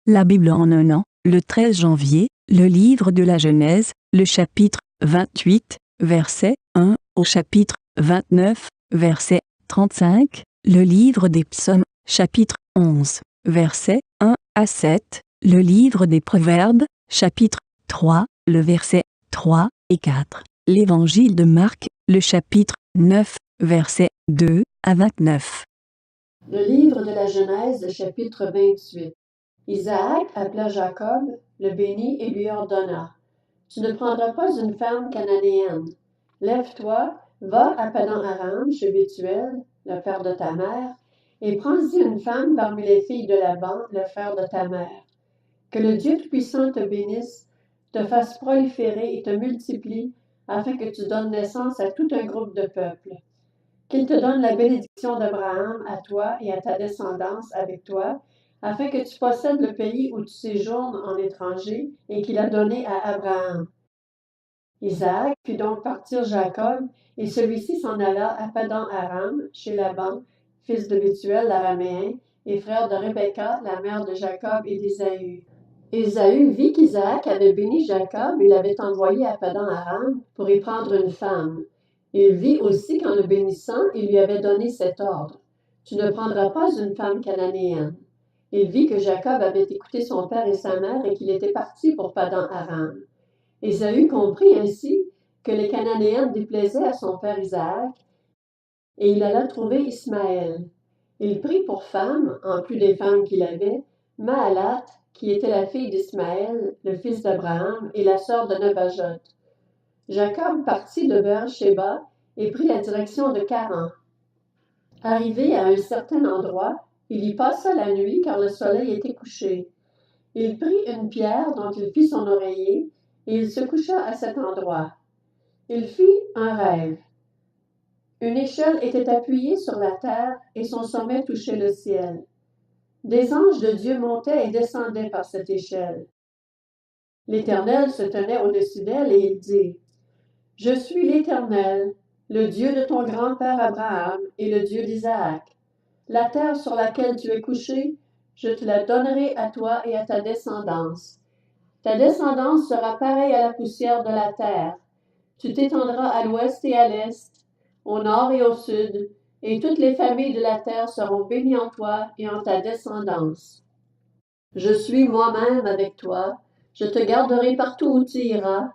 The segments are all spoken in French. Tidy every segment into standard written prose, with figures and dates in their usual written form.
La Bible en un an, le 13 janvier, le livre de la Genèse, le chapitre 28, verset 1 au chapitre 29, verset 35, le livre des Psaumes, chapitre 11, verset 1 à 7, le livre des Proverbes, chapitre 3, le verset 3 et 4, l'évangile de Marc, le chapitre 9, verset 2 à 29. Le livre de la Genèse, chapitre 28. Isaac appela Jacob, le bénit et lui ordonna: Tu ne prendras pas une femme cananéenne. Lève-toi, va à Padan-Aram, chez Bethuel, le frère de ta mère, et prends-y une femme parmi les filles de Laban, le frère de ta mère. Que le Dieu Tout-Puissant te bénisse, te fasse proliférer et te multiplie, afin que tu donnes naissance à tout un groupe de peuples. Qu'il te donne la bénédiction d'Abraham à toi et à ta descendance avec toi, afin que tu possèdes le pays où tu séjournes en étranger et qu'il a donné à Abraham. Isaac fit donc partir Jacob, et celui-ci s'en alla à Padan-Aram, chez Laban, fils de Bethuel l'araméen, et frère de Rebecca, la mère de Jacob et d'Ésaü. Ésaü vit qu'Isaac avait béni Jacob et l'avait envoyé à Padan-Aram pour y prendre une femme. Il vit aussi qu'en le bénissant, il lui avait donné cet ordre: Tu ne prendras pas une femme cananéenne. Il vit que Jacob avait écouté son père et sa mère et qu'il était parti pour Padan-Aram. Ésaü comprit ainsi que les Cananéennes déplaisaient à son père Isaac, et il alla trouver Ismaël. Il prit pour femme, en plus des femmes qu'il avait, Mahalat, qui était la fille d'Ismaël, le fils d'Abraham, et la sœur de Nebajot. Jacob partit de Beer-Shéba et prit la direction de Charan. Arrivé à un certain endroit, il y passa la nuit car le soleil était couché. Il prit une pierre dont il fit son oreiller, et il se coucha à cet endroit. Il fit un rêve. Une échelle était appuyée sur la terre et son sommet touchait le ciel. Des anges de Dieu montaient et descendaient par cette échelle. L'Éternel se tenait au-dessus d'elle et il dit: Je suis l'Éternel, le Dieu de ton grand-père Abraham et le Dieu d'Isaac. La terre sur laquelle tu es couché, je te la donnerai à toi et à ta descendance. Ta descendance sera pareille à la poussière de la terre. Tu t'étendras à l'ouest et à l'est, au nord et au sud, et toutes les familles de la terre seront bénies en toi et en ta descendance. Je suis moi-même avec toi, je te garderai partout où tu iras,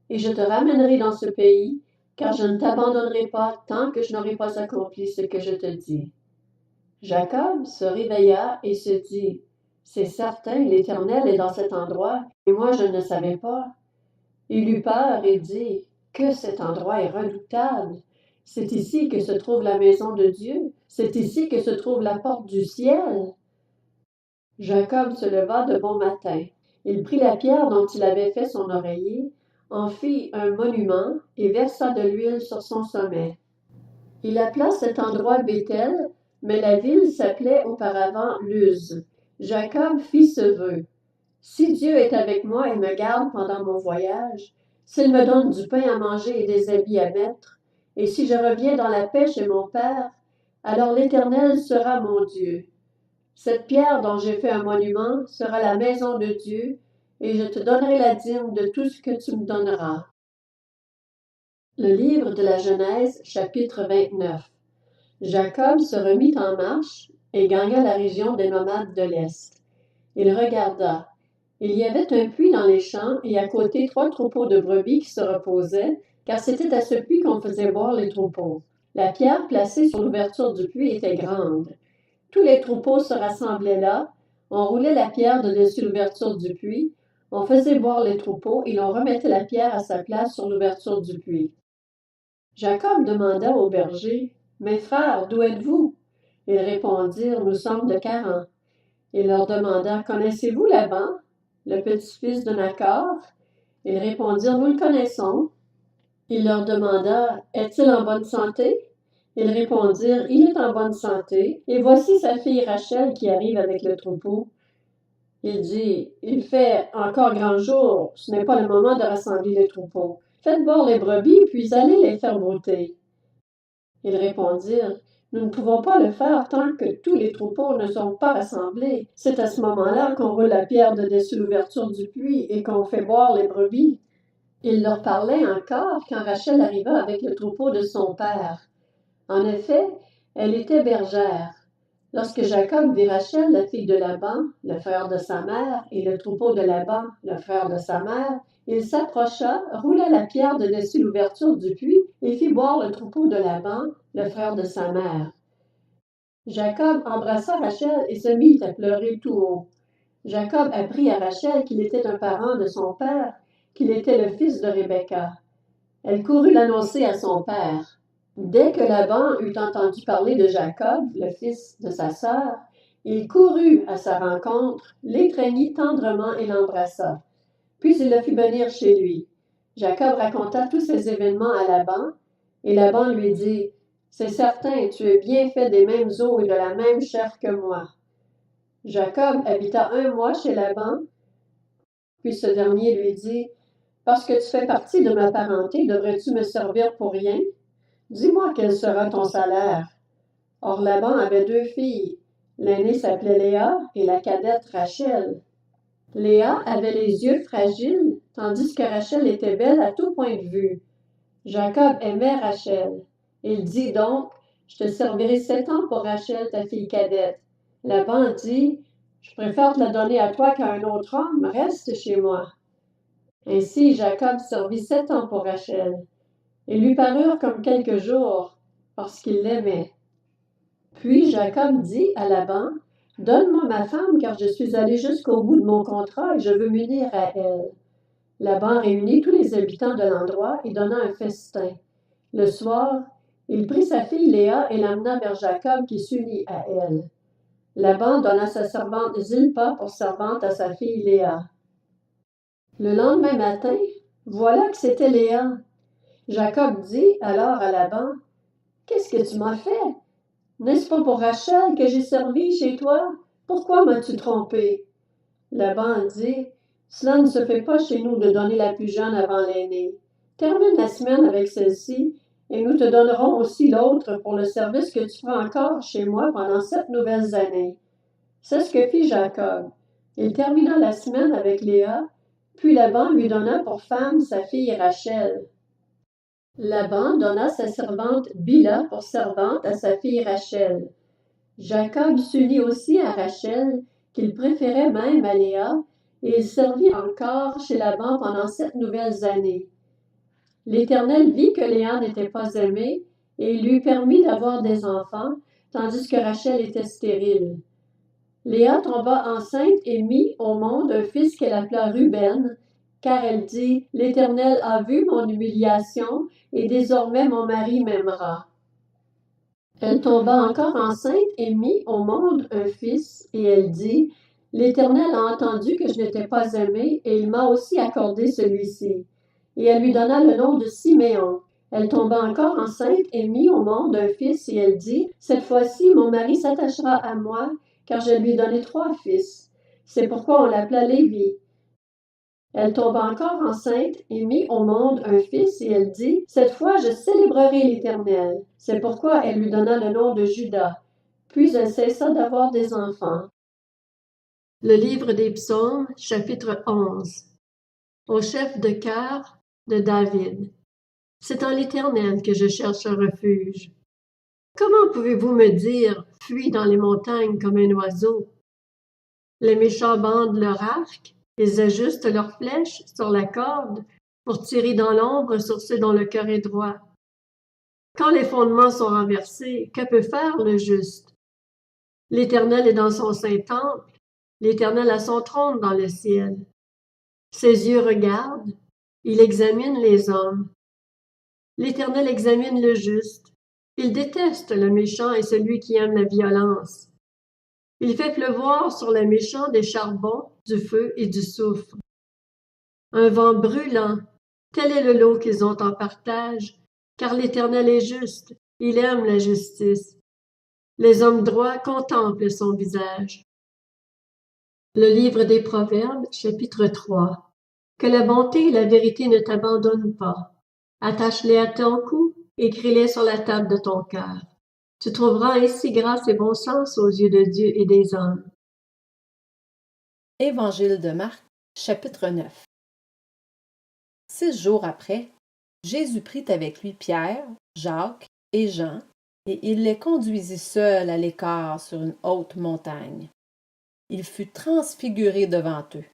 et je te ramènerai dans ce pays, car je ne t'abandonnerai pas tant que je n'aurai pas accompli ce que je te dis. Jacob se réveilla et se dit: C'est certain, l'Éternel est dans cet endroit, et moi je ne le savais pas. Il eut peur et dit: Que cet endroit est redoutable! C'est ici que se trouve la maison de Dieu, c'est ici que se trouve la porte du ciel. Jacob se leva de bon matin. Il prit la pierre dont il avait fait son oreiller, en fit un monument et versa de l'huile sur son sommet. Il appela cet endroit Béthel, mais la ville s'appelait auparavant Luz. Jacob fit ce vœu: Si Dieu est avec moi et me garde pendant mon voyage, s'il me donne du pain à manger et des habits à mettre, et si je reviens dans la paix chez mon père, alors l'Éternel sera mon Dieu. Cette pierre dont j'ai fait un monument sera la maison de Dieu, et je te donnerai la dîme de tout ce que tu me donneras. Le livre de la Genèse, chapitre 29. Jacob se remit en marche et gagna la région des nomades de l'Est. Il regarda. Il y avait un puits dans les champs et à côté 3 troupeaux de brebis qui se reposaient, car c'était à ce puits qu'on faisait boire les troupeaux. La pierre placée sur l'ouverture du puits était grande. Tous les troupeaux se rassemblaient là, on roulait la pierre de dessus l'ouverture du puits, on faisait boire les troupeaux et l'on remettait la pierre à sa place sur l'ouverture du puits. Jacob demanda aux bergers: Mes frères, d'où êtes-vous? Ils répondirent: Nous sommes de Charan. Il leur demanda: Connaissez-vous Laban, le petit-fils de Nachor? Ils répondirent: Nous le connaissons. Il leur demanda: Est-il en bonne santé? Ils répondirent: Il est en bonne santé, et voici sa fille Rachel qui arrive avec le troupeau. Il dit: Il fait encore grand jour, ce n'est pas le moment de rassembler les troupeaux. Faites boire les brebis, puis allez les faire brouter. Ils répondirent: Nous ne pouvons pas le faire tant que tous les troupeaux ne sont pas rassemblés. C'est à ce moment-là qu'on roule la pierre de dessus l'ouverture du puits et qu'on fait boire les brebis. » Il leur parlait encore quand Rachel arriva avec le troupeau de son père. En effet, elle était bergère. Lorsque Jacob vit Rachel, la fille de Laban, le frère de sa mère, et le troupeau de Laban, le frère de sa mère, il s'approcha, roula la pierre de dessus l'ouverture du puits et fit boire le troupeau de Laban, le frère de sa mère. Jacob embrassa Rachel et se mit à pleurer tout haut. Jacob apprit à Rachel qu'il était un parent de son père, qu'il était le fils de Rebecca. Elle courut l'annoncer à son père. Dès que Laban eut entendu parler de Jacob, le fils de sa sœur, il courut à sa rencontre, l'étreignit tendrement et l'embrassa. Puis il le fit venir chez lui. Jacob raconta tous ces événements à Laban, et Laban lui dit, « C'est certain, tu es bien fait des mêmes os et de la même chair que moi. » Jacob habita 1 mois chez Laban, puis ce dernier lui dit, « Parce que tu fais partie de ma parenté, devrais-tu me servir pour rien? Dis-moi quel sera ton salaire. » Or Laban avait 2 filles. L'aînée s'appelait Léa et la cadette Rachel. Léa avait les yeux fragiles, tandis que Rachel était belle à tout point de vue. Jacob aimait Rachel. Il dit donc, « Je te servirai 7 ans pour Rachel, ta fille cadette. » Laban dit, « Je préfère te la donner à toi qu'à un autre homme, reste chez moi. » Ainsi Jacob servit 7 ans pour Rachel. Ils lui parurent comme quelques jours, parce qu'il l'aimait. Puis Jacob dit à Laban, « Donne-moi ma femme, car je suis allé jusqu'au bout de mon contrat et je veux m'unir à elle. » Laban réunit tous les habitants de l'endroit et donna un festin. Le soir, il prit sa fille Léa et l'amena vers Jacob qui s'unit à elle. Laban donna sa servante Zilpa pour servante à sa fille Léa. Le lendemain matin, voilà que c'était Léa. Jacob dit alors à Laban, « Qu'est-ce que tu m'as fait? N'est-ce pas pour Rachel que j'ai servi chez toi? Pourquoi m'as-tu trompé? » Laban dit, « Cela ne se fait pas chez nous de donner la plus jeune avant l'aînée. Termine la semaine avec celle-ci, et nous te donnerons aussi l'autre pour le service que tu feras encore chez moi pendant 7 nouvelles années. » C'est ce que fit Jacob. Il termina la semaine avec Léa, puis Laban lui donna pour femme sa fille Rachel. Laban donna sa servante Bila pour servante à sa fille Rachel. Jacob s'unit aussi à Rachel, qu'il préférait même à Léa, et il servit encore chez Laban pendant 7 nouvelles années. L'Éternel vit que Léa n'était pas aimée, et il lui permit d'avoir des enfants, tandis que Rachel était stérile. Léa tomba enceinte et mit au monde un fils qu'elle appela Ruben, car elle dit, « L'Éternel a vu mon humiliation, et désormais mon mari m'aimera. » Elle tomba encore enceinte et mit au monde un fils, et elle dit, « L'Éternel a entendu que je n'étais pas aimée, et il m'a aussi accordé celui-ci. » Et elle lui donna le nom de Siméon. Elle tomba encore enceinte et mit au monde un fils, et elle dit, « Cette fois-ci, mon mari s'attachera à moi, car je lui ai donné 3 fils. » C'est pourquoi on l'appela Lévi. Elle tomba encore enceinte et mit au monde un fils, et elle dit, « Cette fois, je célébrerai l'Éternel. » C'est pourquoi elle lui donna le nom de Juda. Puis elle cessa d'avoir des enfants. Le livre des Psaumes, chapitre 11. Au chef de chœur de David. C'est en l'Éternel que je cherche un refuge. Comment pouvez-vous me dire, « Fuis dans les montagnes comme un oiseau » ? Les méchants bandent leur arc, ils ajustent leurs flèches sur la corde pour tirer dans l'ombre sur ceux dont le cœur est droit. Quand les fondements sont renversés, que peut faire le juste? L'Éternel est dans son saint temple, l'Éternel a son trône dans le ciel. Ses yeux regardent, il examine les hommes. L'Éternel examine le juste, il déteste le méchant et celui qui aime la violence. Il fait pleuvoir sur les méchants des charbons, du feu et du soufre. Un vent brûlant, tel est le lot qu'ils ont en partage, car l'Éternel est juste, il aime la justice. Les hommes droits contemplent son visage. Le livre des Proverbes, chapitre 3. Que la bonté et la vérité ne t'abandonnent pas. Attache-les à ton cou, écris-les sur la table de ton cœur. Tu trouveras ainsi grâce et bon sens aux yeux de Dieu et des hommes. Évangile de Marc, chapitre 9. 6 jours après, Jésus prit avec lui Pierre, Jacques et Jean, et il les conduisit seuls à l'écart sur une haute montagne. Il fut transfiguré devant eux.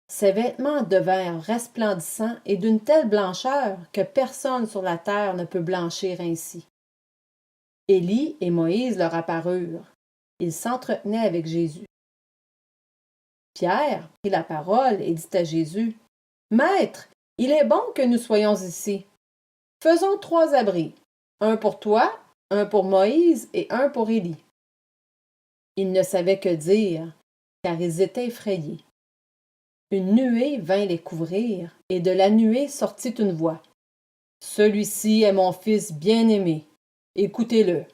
Ses vêtements devinrent resplendissants et d'une telle blancheur que personne sur la terre ne peut blanchir ainsi. Élie et Moïse leur apparurent. Ils s'entretenaient avec Jésus. Pierre prit la parole et dit à Jésus, « Maître, il est bon que nous soyons ici. Faisons 3 abris, un pour toi, un pour Moïse et un pour Élie. » Ils ne savaient que dire, car ils étaient effrayés. Une nuée vint les couvrir, et de la nuée sortit une voix. « Celui-ci est mon fils bien-aimé. Écoutez-le. »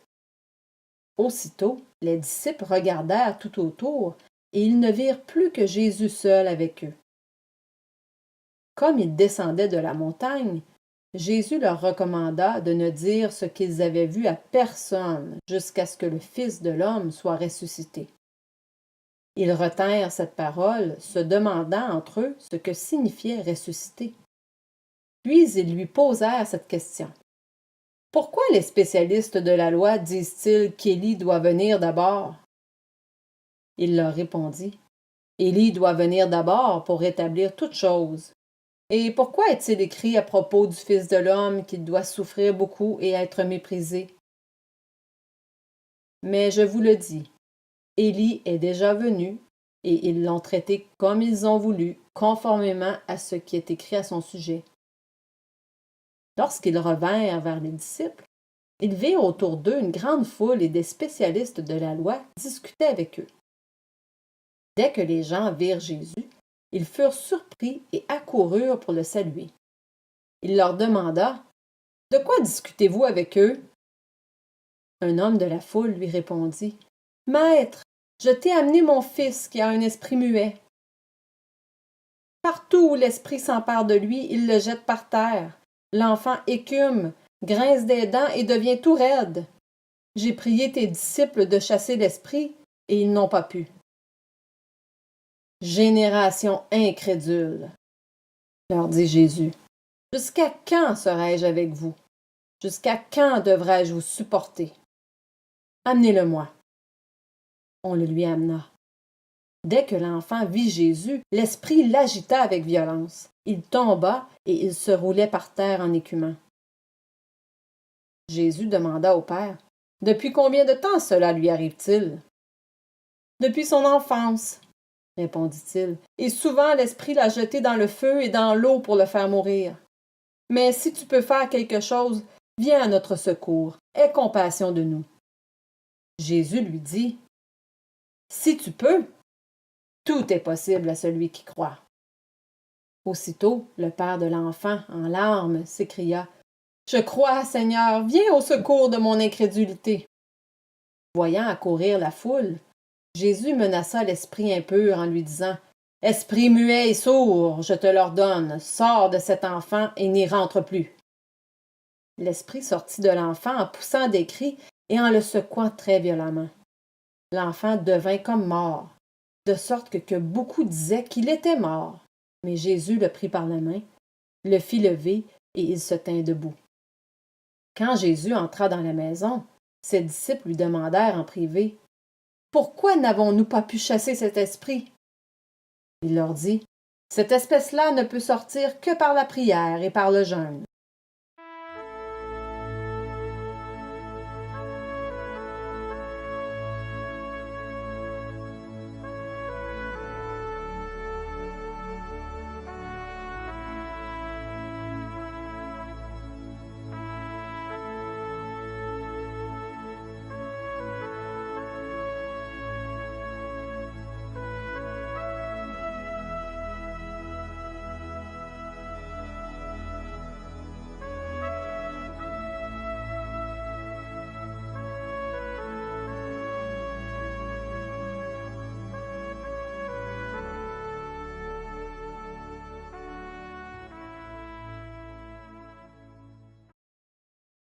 Aussitôt, les disciples regardèrent tout autour, et ils ne virent plus que Jésus seul avec eux. Comme ils descendaient de la montagne, Jésus leur recommanda de ne dire ce qu'ils avaient vu à personne jusqu'à ce que le Fils de l'homme soit ressuscité. Ils retinrent cette parole, se demandant entre eux ce que signifiait ressusciter. Puis ils lui posèrent cette question. « Pourquoi les spécialistes de la loi disent-ils qu'Élie doit venir d'abord? » Il leur répondit. « Élie doit venir d'abord pour rétablir toutes choses. Et pourquoi est-il écrit à propos du Fils de l'homme qu'il doit souffrir beaucoup et être méprisé? Mais je vous le dis, Élie est déjà venu, et ils l'ont traité comme ils ont voulu, conformément à ce qui est écrit à son sujet. » Lorsqu'ils revinrent vers les disciples, ils virent autour d'eux une grande foule et des spécialistes de la loi discutaient avec eux. Dès que les gens virent Jésus, ils furent surpris et accoururent pour le saluer. Il leur demanda, « De quoi discutez-vous avec eux? » Un homme de la foule lui répondit, « Maître, je t'ai amené mon fils qui a un esprit muet. Partout où l'esprit s'empare de lui, il le jette par terre. L'enfant écume, grince des dents et devient tout raide. J'ai prié tes disciples de chasser l'esprit, et ils n'ont pas pu. » Génération incrédule, leur dit Jésus, jusqu'à quand serai-je avec vous? Jusqu'à quand devrai-je vous supporter? Amenez-le-moi. On le lui amena. Dès que l'enfant vit Jésus, l'esprit l'agita avec violence. Il tomba et il se roulait par terre en écumant. Jésus demanda au père, « Depuis combien de temps cela lui arrive-t-il? » « Depuis son enfance, » répondit-il, « et souvent l'esprit l'a jeté dans le feu et dans l'eau pour le faire mourir. Mais si tu peux faire quelque chose, viens à notre secours, aie compassion de nous. » Jésus lui dit, « Si tu peux, tout est possible à celui qui croit. » Aussitôt, le père de l'enfant, en larmes, s'écria, « Je crois, Seigneur, viens au secours de mon incrédulité. » Voyant accourir la foule, Jésus menaça l'esprit impur en lui disant, « Esprit muet et sourd, je te l'ordonne, sors de cet enfant et n'y rentre plus. » L'esprit sortit de l'enfant en poussant des cris et en le secouant très violemment. L'enfant devint comme mort, de sorte que beaucoup disaient qu'il était mort. Mais Jésus le prit par la main, le fit lever et il se tint debout. Quand Jésus entra dans la maison, ses disciples lui demandèrent en privé, « Pourquoi n'avons-nous pas pu chasser cet esprit? » Il leur dit, « Cette espèce-là ne peut sortir que par la prière et par le jeûne. »